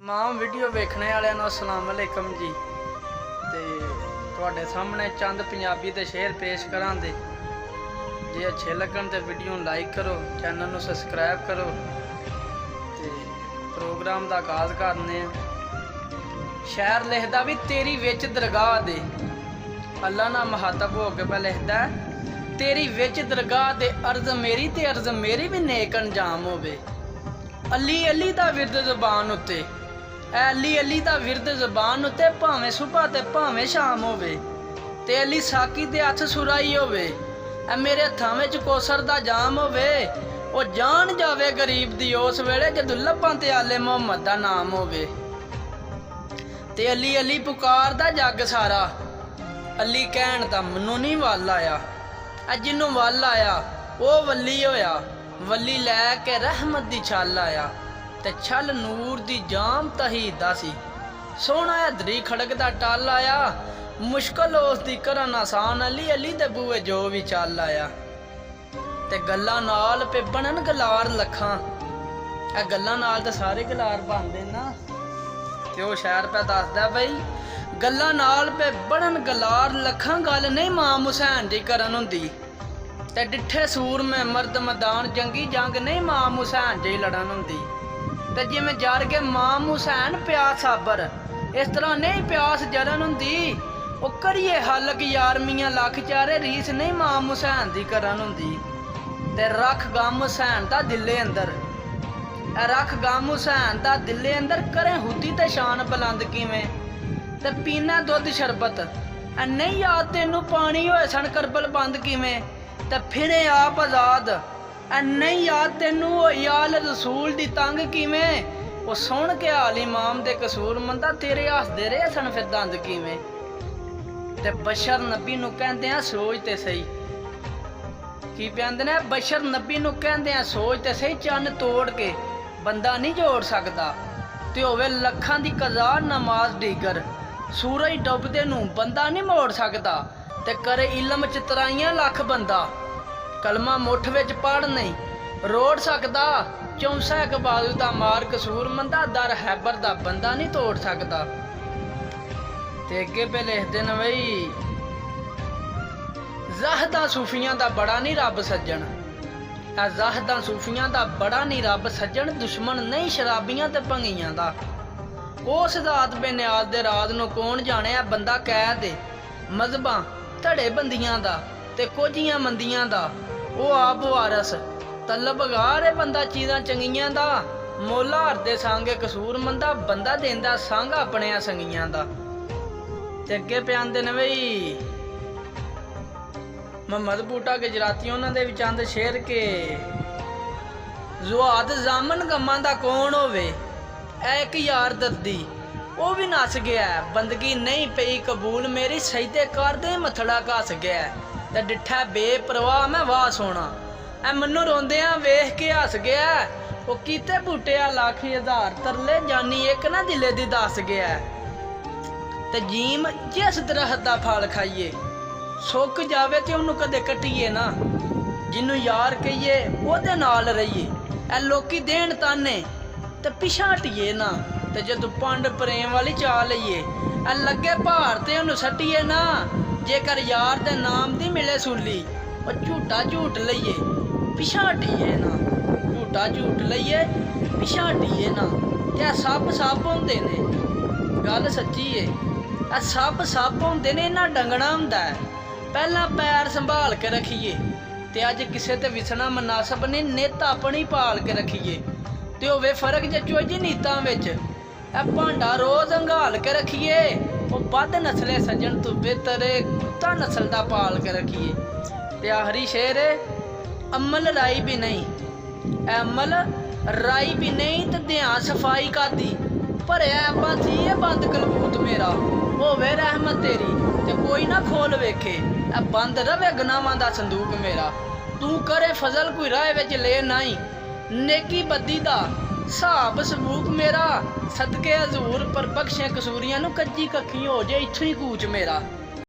तमाम वीडियो वेखने वालिਆਂ ਨੂੰ अस्सलाम वालेकुम जी। ਤੇ ਤੁਹਾਡੇ ਸਾਹਮਣੇ ਚੰਦ ਪੰਜਾਬੀ ਦੇ ਸ਼ੇਰ ਪੇਸ਼ ਕਰਾਂਗੇ। ਜੇ ਅੱਛੇ ਲੱਗਣ ਤੇ ਵੀਡੀਓ ਨੂੰ ਲਾਈਕ ਕਰੋ, ਚੈਨਲ ਨੂੰ ਸਬਸਕ੍ਰਾਈਬ ਕਰੋ ਤੇ ਪ੍ਰੋਗਰਾਮ ਦਾ ਆਗਾਜ਼ ਕਰਨੇ ਆ। ਸ਼ਾਇਰ ਲਿਖਦਾ ਵੀ ਤੇਰੀ ਵਿੱਚ ਦਰਗਾਹ ਦੇ, ਅੱਲਾ ਨਾਲ ਮੁਹਾਤਬ ਹੋ ਕੇ ਪਾ ਲਿਖਦਾ तेरी विच दरगाह दे अर्ज मेरी भी नेक अंजाम होवे। अली अली दा विरद ज़बान उत्ते, अली अली दा विरद ज़बान उत्ते भावें सुबह ते भावें शाम होवे। ते अली साकी दे हथ सुराई होवे, मेरे हत्थां विच कोसर दा जाम होवे। ओ जान जावे गरीब दी उस वेले जदों लब्बां ते आले मुहम्मद दा नाम होवे। ते अली अली पुकारदा जग सारा, अली कहण दा मैनूं नहीं वल आया। जिन्हों वल आया वो वली होया, वली लैके रहमत दी छल आया। ते छल नूर दी जाम तहीदा सी, सोहना हैदरी खड़कदा टल आया। मुश्किल उस दी करन आसान, अली अली दे बूए जो भी चल आया। ते गल्लां नाल पे बनन गलार लखां, ए गल्लां नाल ते सारे गलार बनदे ना। ते ओ शायर पे दसदा बई गल्लां नाल पे बनन गलार लखां, गल नहीं इमाम हुसैन दी करन हुंदी। ते डिठे सूर में मर्द मैदान जंगी, जंग नहीं इमाम हुसैन जी लड़न हुंदी। ते जिवें जर के इमाम हुसैन प्यास साबर, इस तरह नहीं प्यास जरन हुंदी। ओ करिए हल कि यार मियां लख चारे, रीस नहीं इमाम हुसैन दी करन हुंदी। ते रख गम हुसैन दा दिले अंदर, रख गम हुसैन दा दिले अंदर, करें हुदी ते शान बुलंद किवें। ते पीना दुध शरबत, नहीं याद तेनू पानी होए सन करबल बंद किवें। ते फिरे आप आजाद, नहीं याद तेनू याल रसूल दी तंग किवें। ओ सुन के हाल इमाम दे कसूर मंदा, तेरे हसदे रहे सन फिर दंद किवें। ते बशर नबी नू कहंदे आ सोच ते सही, की कहंदे ने बशर नबी नू कहंदे आ सोच ते सही। चन्न तोड़ के बंदा नहीं जोड़ सकदा, ते होवे लखां दी कज़ा नमाज डीगर। सूरज डुबदे नू बंदा नहीं मोड़ सकदा, ते करे इलम च तराइयां लख बंदा। कलमा मुठ विच पढ़ नहीं रोड़ सकदा, चौंसा इक बाजू दा मार कसूर मंदा। दर हैबर दा बंदा नहीं तोड़ सकदा। ते अगे पे लिखदे न बई ज़ाहदां सूफियां दा बड़ा नहीं रब सज्जन, ज़ाहदां सूफियां दा बड़ा नहीं रब सज्जन। दुश्मन नहीं शराबियां ते भंगियां दा, उस जात बेनियाज दे राज नूं कौन जाने। बंदा कह दे मजहबां धड़े बंदियां दा, ते कोजियां मंदियां दा वो आप वारस। तलबगार है बंदा चीज़ां चंगियां दा, मोला हरदे सांगे कसूर मंदा। बंदा देंदा संग अपने संगियां दा। ते अगे पे आंदे ने बई मुहम्मद बूटा गुजराती उन्हां दे विच आंदे शेर के जुआद जामन गम्मां दा कौन होवे। एक यार दर्दी वो भी नस गया, बंदगी नहीं पई कबूल मेरी। सजदे करदे मथड़ा घस गया, ते डिठा बेपरवाह मैं वाह सोना। ऐ मन्नू रोंदियां वेख के हस गया। वो कीते बूटिया लख हजार तरले, जानी एक ना दिले दी दस गया। ते जीम जिस दरख्त दा फल खाइए, सुक जावे ते उन्नू कदे कट्टिए ना। जिन्नू यार कहिए ओहदे नाल रहिए, ऐ लोकी देण ताने ते पिछा हटिए ना। ते जदों पंड प्रेम वाली चा लईए, ऐ लगे भार ते उन्नू सट्टिए ना। जेकर यार दे नाम दी मिले सूली, ओ झूठा झूठ लईए पिछा हटिए ना। झूठा झूठ लईए पिछा हटिए ना। ते सब सप होंदे ने, गल सच्ची है। ऐ सब सप होंदे ने, इन्ना डंगना हुंदा है। पहला पैर संभाल के रखिए, ते अज किसे ते विसना मुनासब ने। नित अपनी पाल के रखिए, ते होवे फर्क जचो जी नीतां विच। ऐ भांडा रोज अंगाल के रखिए, वो बद नस्ले सज्जन तू बेहतर कुत्ता नस्ल दा पाल के रखिए। ते आखिरी शेर अमल राई भी नहीं, अमल राई भी नहीं। ते ध्यान सफाई कादी भरिया बाथी है बंद कलबूत मेरा। होवे रहमत तेरी ते कोई ना खोल वेखे, ऐ बंद रवे गुनाहां दा संदूक मेरा। तू करे फजल कोई राह विच ले नहीं, नेकी बदी दा साहब सबूक मेरा। सदके हजूर पर बख्शे कसूरियां नू, कच्ची कक्खी हो जाए इत्थों ही कूच मेरा।